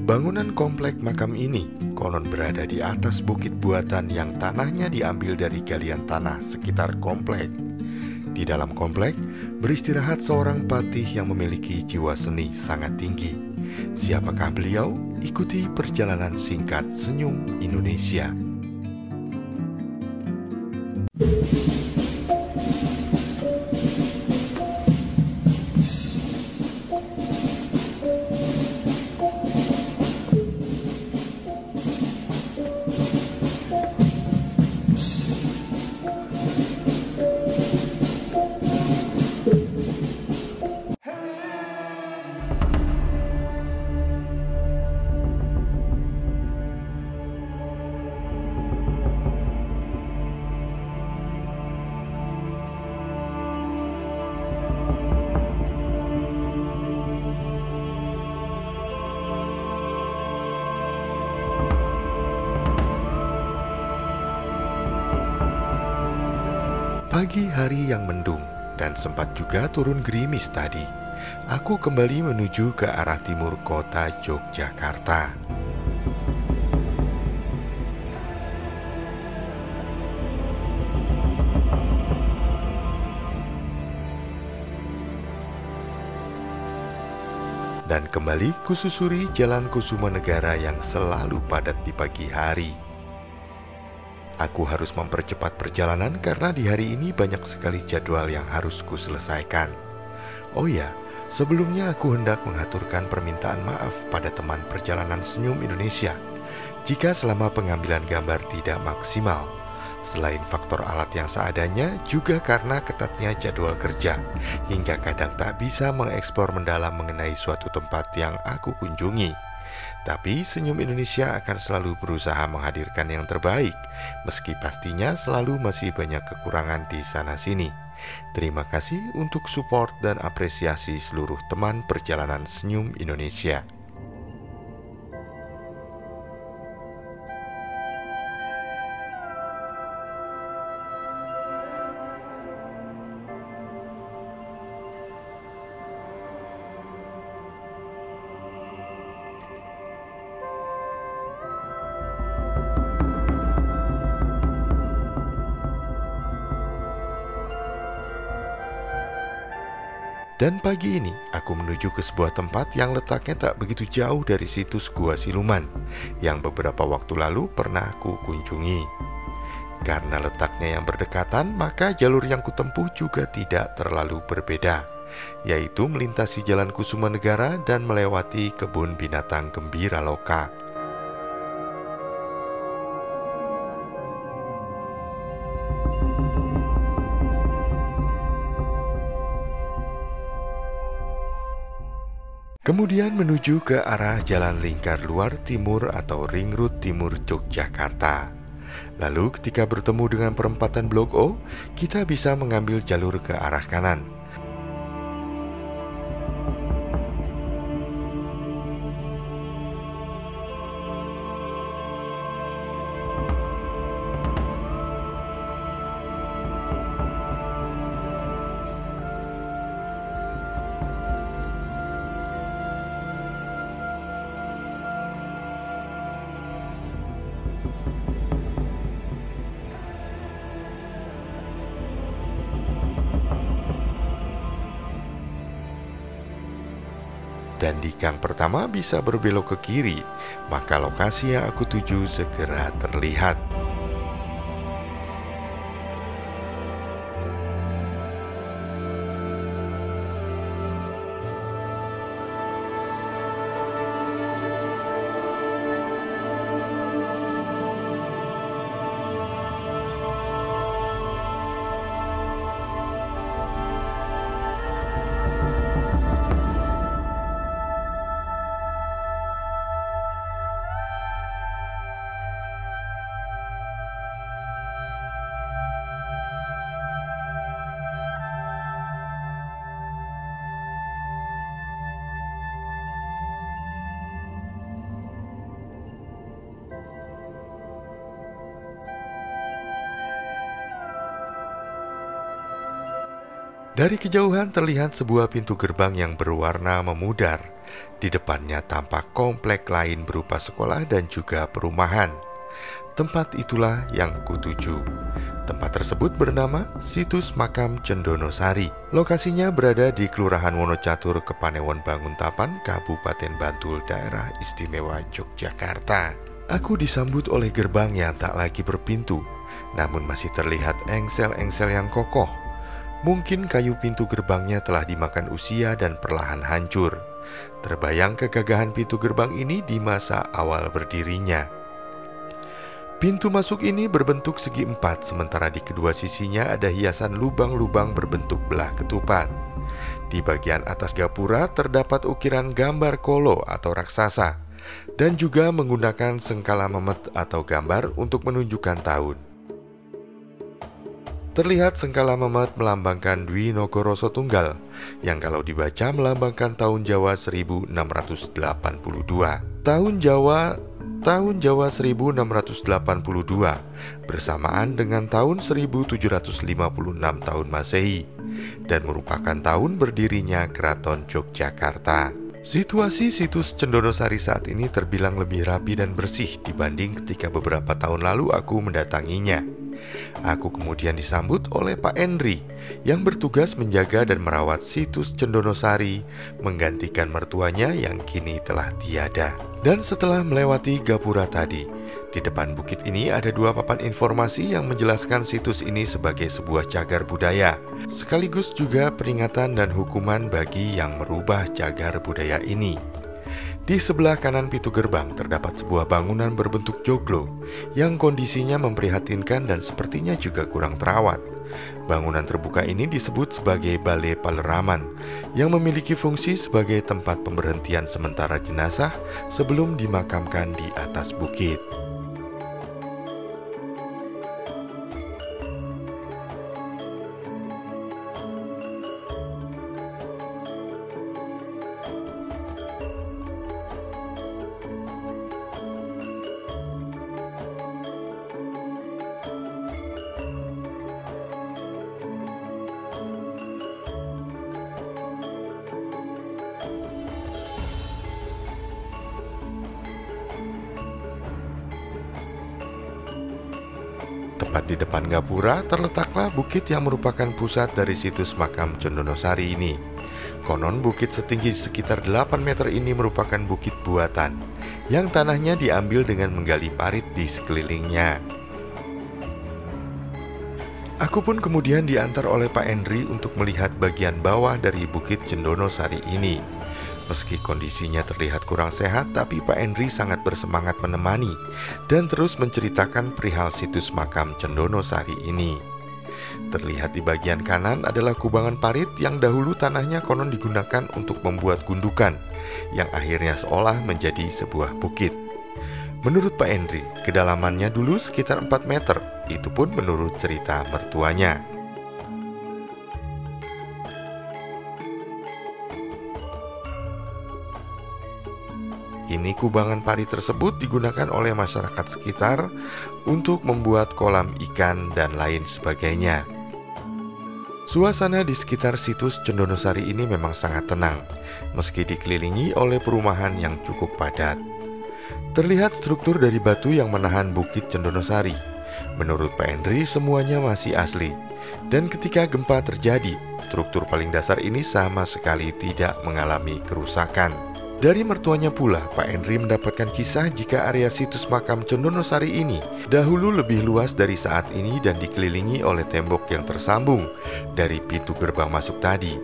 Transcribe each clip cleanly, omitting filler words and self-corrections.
Bangunan komplek makam ini konon berada di atas bukit buatan yang tanahnya diambil dari galian tanah sekitar komplek. Di dalam komplek beristirahat seorang patih yang memiliki jiwa seni sangat tinggi. Siapakah beliau? Ikuti perjalanan singkat Senyum Indonesia. Pagi hari yang mendung dan sempat juga turun gerimis tadi, aku kembali menuju ke arah timur kota Yogyakarta. Dan kembali kususuri Jalan Kusumanegara yang selalu padat di pagi hari. Aku harus mempercepat perjalanan karena di hari ini banyak sekali jadwal yang harus kuselesaikan. Oh ya, sebelumnya aku hendak mengaturkan permintaan maaf pada teman perjalanan Senyum Indonesia jika selama pengambilan gambar tidak maksimal. Selain faktor alat yang seadanya, juga karena ketatnya jadwal kerja hingga kadang tak bisa mengeksplor mendalam mengenai suatu tempat yang aku kunjungi. Tapi Senyum Indonesia akan selalu berusaha menghadirkan yang terbaik, meski pastinya selalu masih banyak kekurangan di sana-sini. Terima kasih untuk support dan apresiasi seluruh teman perjalanan Senyum Indonesia. Dan pagi ini aku menuju ke sebuah tempat yang letaknya tak begitu jauh dari situs Gua Siluman yang beberapa waktu lalu pernah aku kunjungi. Karena letaknya yang berdekatan, maka jalur yang kutempuh juga tidak terlalu berbeda, yaitu melintasi Jalan Kusumanegara dan melewati kebun binatang Gembiraloka. Kemudian menuju ke arah Jalan Lingkar Luar Timur atau Ring Road Timur Yogyakarta. Lalu ketika bertemu dengan perempatan Blok O, kita bisa mengambil jalur ke arah kanan. Dan di gang pertama bisa berbelok ke kiri, maka lokasi yang aku tuju segera terlihat. Dari kejauhan terlihat sebuah pintu gerbang yang berwarna memudar Di depannya tampak komplek lain berupa sekolah dan juga perumahan. Tempat itulah yang kutuju. Tempat tersebut bernama Situs Makam Cendonosari. Lokasinya berada di Kelurahan Wonocatur, Kepanewon Banguntapan, Kabupaten Bantul, Daerah Istimewa Yogyakarta. Aku disambut oleh gerbang yang tak lagi berpintu, namun masih terlihat engsel-engsel yang kokoh. Mungkin kayu pintu gerbangnya telah dimakan usia dan perlahan hancur. Terbayang kegagahan pintu gerbang ini di masa awal berdirinya. Pintu masuk ini berbentuk segi empat, sementara di kedua sisinya ada hiasan lubang-lubang berbentuk belah ketupat. Di bagian atas gapura terdapat ukiran gambar kolo atau raksasa, dan juga menggunakan sengkala memet atau gambar untuk menunjukkan tahun. Terlihat sengkala memet melambangkan Dwi Nogoroso Tunggal, yang kalau dibaca melambangkan tahun Jawa 1682. Tahun Jawa 1682 bersamaan dengan tahun 1756 tahun Masehi dan merupakan tahun berdirinya Keraton Yogyakarta. Situasi situs Cendonosari saat ini terbilang lebih rapi dan bersih dibanding ketika beberapa tahun lalu aku mendatanginya. Aku kemudian disambut oleh Pak Endri yang bertugas menjaga dan merawat situs Cendonosari, menggantikan mertuanya yang kini telah tiada. Dan setelah melewati gapura tadi, di depan bukit ini ada dua papan informasi yang menjelaskan situs ini sebagai sebuah cagar budaya, sekaligus juga peringatan dan hukuman bagi yang merubah cagar budaya ini. Di sebelah kanan pintu gerbang terdapat sebuah bangunan berbentuk joglo yang kondisinya memprihatinkan dan sepertinya juga kurang terawat. Bangunan terbuka ini disebut sebagai Balai Paleraman yang memiliki fungsi sebagai tempat pemberhentian sementara jenazah sebelum dimakamkan di atas bukit. Tepat di depan gapura terletaklah bukit yang merupakan pusat dari situs makam Cendonosari ini. Konon bukit setinggi sekitar 8 meter ini merupakan bukit buatan yang tanahnya diambil dengan menggali parit di sekelilingnya. Aku pun kemudian diantar oleh Pak Endri untuk melihat bagian bawah dari bukit Cendonosari ini. Meski kondisinya terlihat kurang sehat, tapi Pak Endri sangat bersemangat menemani dan terus menceritakan perihal situs makam Cendonosari ini. Terlihat di bagian kanan adalah kubangan parit yang dahulu tanahnya konon digunakan untuk membuat gundukan, yang akhirnya seolah menjadi sebuah bukit. Menurut Pak Endri, kedalamannya dulu sekitar 4 meter, itu pun menurut cerita mertuanya. Kini kubangan parit tersebut digunakan oleh masyarakat sekitar untuk membuat kolam ikan dan lain sebagainya. Suasana di sekitar situs Cendonosari ini memang sangat tenang, meski dikelilingi oleh perumahan yang cukup padat. Terlihat struktur dari batu yang menahan bukit Cendonosari. Menurut Pak Endri, semuanya masih asli. Dan ketika gempa terjadi, struktur paling dasar ini sama sekali tidak mengalami kerusakan. Dari mertuanya pula, Pak Endri mendapatkan kisah jika area situs makam Cendonosari ini dahulu lebih luas dari saat ini dan dikelilingi oleh tembok yang tersambung dari pintu gerbang masuk tadi.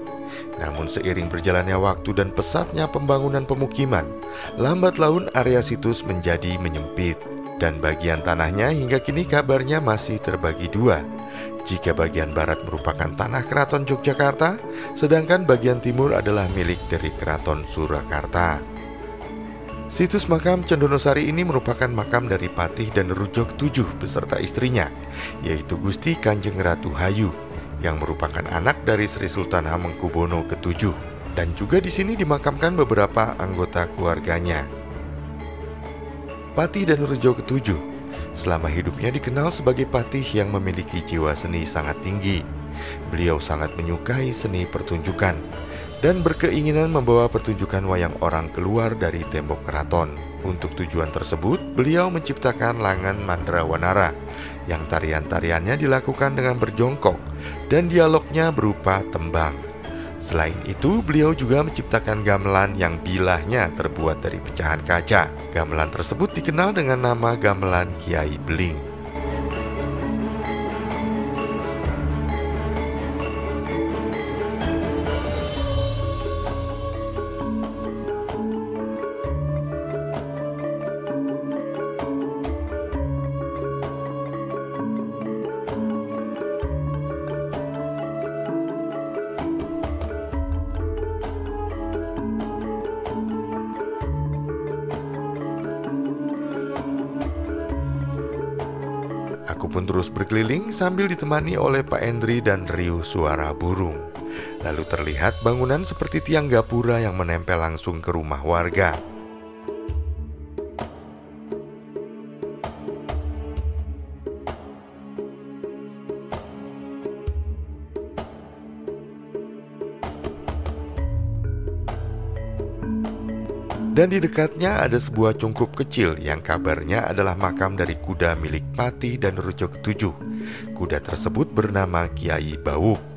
Namun seiring berjalannya waktu dan pesatnya pembangunan pemukiman, lambat laun area situs menjadi menyempit dan bagian tanahnya hingga kini kabarnya masih terbagi dua. Jika bagian barat merupakan tanah Keraton Yogyakarta, sedangkan bagian timur adalah milik dari Keraton Surakarta. Situs makam Cendonosari ini merupakan makam dari Patih dan Rujo ke-7 beserta istrinya, yaitu Gusti Kanjeng Ratu Hayu, yang merupakan anak dari Sri Sultan Hamengkubuwono ke-7, dan juga di sini dimakamkan beberapa anggota keluarganya. Patih dan Rujo ke-7 selama hidupnya dikenal sebagai patih yang memiliki jiwa seni sangat tinggi. Beliau sangat menyukai seni pertunjukan dan berkeinginan membawa pertunjukan wayang orang keluar dari tembok keraton. Untuk tujuan tersebut, beliau menciptakan Langan Mandrawanara yang tarian-tariannya dilakukan dengan berjongkok dan dialognya berupa tembang. Selain itu, beliau juga menciptakan gamelan yang bilahnya terbuat dari pecahan kaca. Gamelan tersebut dikenal dengan nama Gamelan Kiai Beling. Aku pun terus berkeliling sambil ditemani oleh Pak Endri dan riuh suara burung. Lalu terlihat bangunan seperti tiang gapura yang menempel langsung ke rumah warga. Dan di dekatnya ada sebuah cungkup kecil yang kabarnya adalah makam dari kuda milik Pati dan Rujo ketujuh. Kuda tersebut bernama Kiai Bawuk.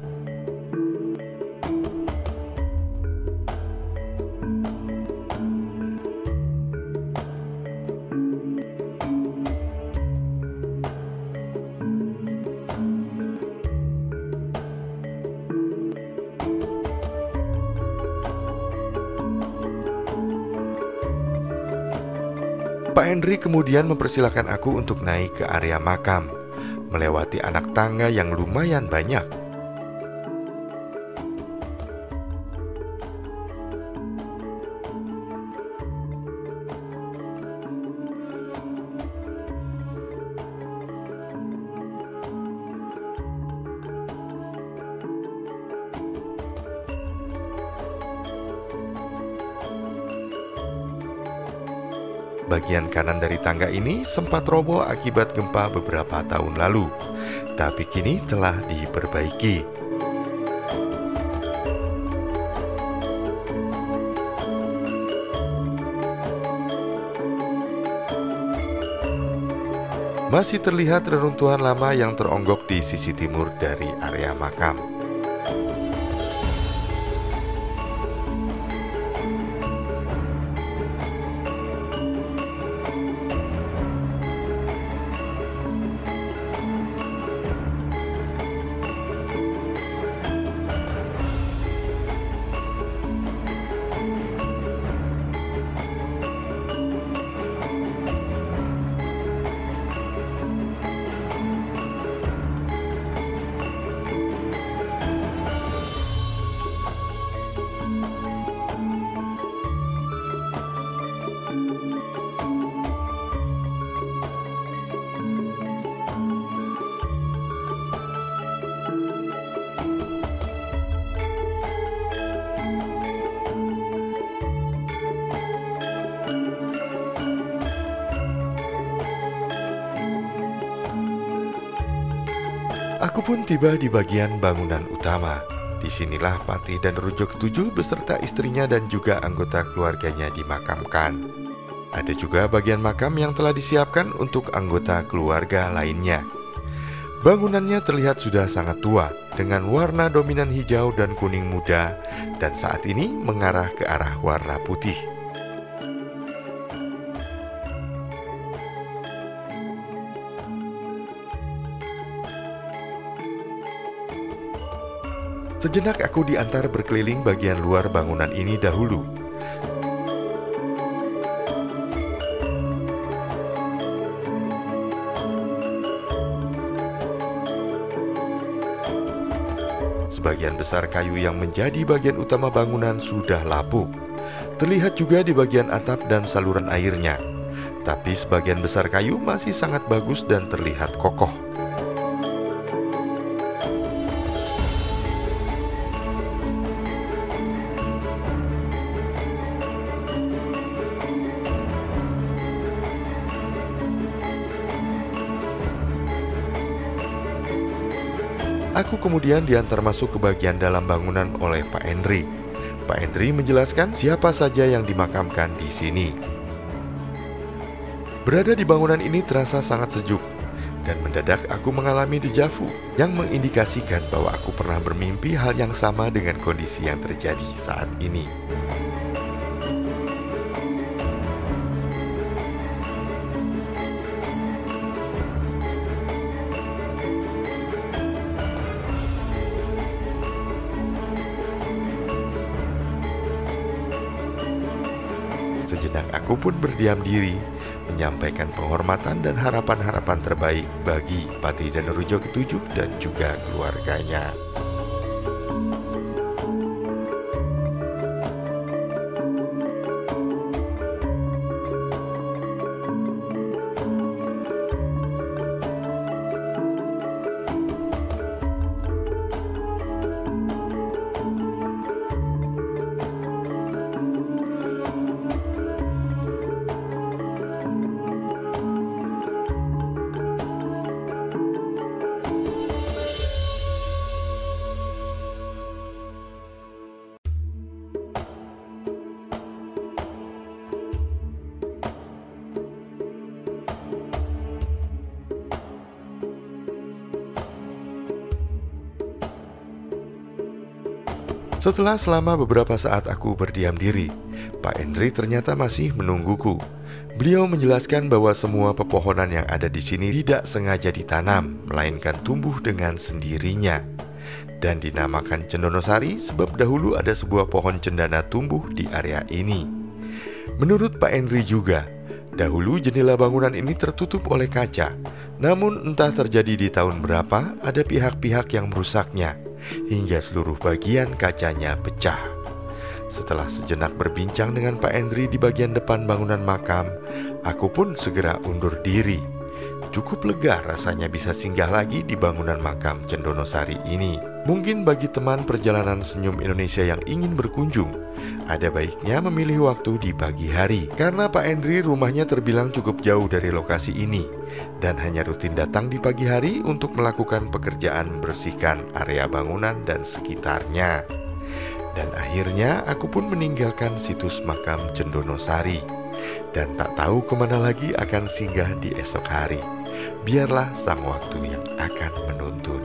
Pak Henry kemudian mempersilahkan aku untuk naik ke area makam, melewati anak tangga yang lumayan banyak. Bagian kanan dari tangga ini sempat roboh akibat gempa beberapa tahun lalu, tapi kini telah diperbaiki. Masih terlihat reruntuhan lama yang teronggok di sisi timur dari area makam. Aku pun tiba di bagian bangunan utama. Disinilah Pati dan Rujo ketujuh beserta istrinya dan juga anggota keluarganya dimakamkan. Ada juga bagian makam yang telah disiapkan untuk anggota keluarga lainnya. Bangunannya terlihat sudah sangat tua, dengan warna dominan hijau dan kuning muda, dan saat ini mengarah ke arah warna putih. Sejenak aku diantar berkeliling bagian luar bangunan ini dahulu. Sebagian besar kayu yang menjadi bagian utama bangunan sudah lapuk. Terlihat juga di bagian atap dan saluran airnya. Tapi sebagian besar kayu masih sangat bagus dan terlihat kokoh. Aku kemudian diantar masuk ke bagian dalam bangunan oleh Pak Henry. Pak Hendri menjelaskan siapa saja yang dimakamkan di sini. Berada di bangunan ini terasa sangat sejuk, dan mendadak aku mengalami dejavu yang mengindikasikan bahwa aku pernah bermimpi hal yang sama dengan kondisi yang terjadi saat ini. Sejenak aku pun berdiam diri, menyampaikan penghormatan dan harapan-harapan terbaik bagi Patih Danurejo ke-7 dan juga keluarganya. Setelah selama beberapa saat aku berdiam diri, Pak Hendri ternyata masih menungguku. Beliau menjelaskan bahwa semua pepohonan yang ada di sini tidak sengaja ditanam, melainkan tumbuh dengan sendirinya. Dan dinamakan Cendonosari sebab dahulu ada sebuah pohon cendana tumbuh di area ini. Menurut Pak Hendri juga, dahulu jendela bangunan ini tertutup oleh kaca. Namun entah terjadi di tahun berapa, ada pihak-pihak yang merusaknya hingga seluruh bagian kacanya pecah. Setelah sejenak berbincang dengan Pak Hendri di bagian depan bangunan makam, aku pun segera undur diri. Cukup lega rasanya bisa singgah lagi di bangunan makam Cendonosari ini. Mungkin bagi teman perjalanan Senyum Indonesia yang ingin berkunjung, ada baiknya memilih waktu di pagi hari, karena Pak Hendri rumahnya terbilang cukup jauh dari lokasi ini dan hanya rutin datang di pagi hari untuk melakukan pekerjaan membersihkan area bangunan dan sekitarnya. Dan akhirnya aku pun meninggalkan situs makam Cendonosari dan tak tahu kemana lagi akan singgah di esok hari. Biarlah sang waktu yang akan menuntun.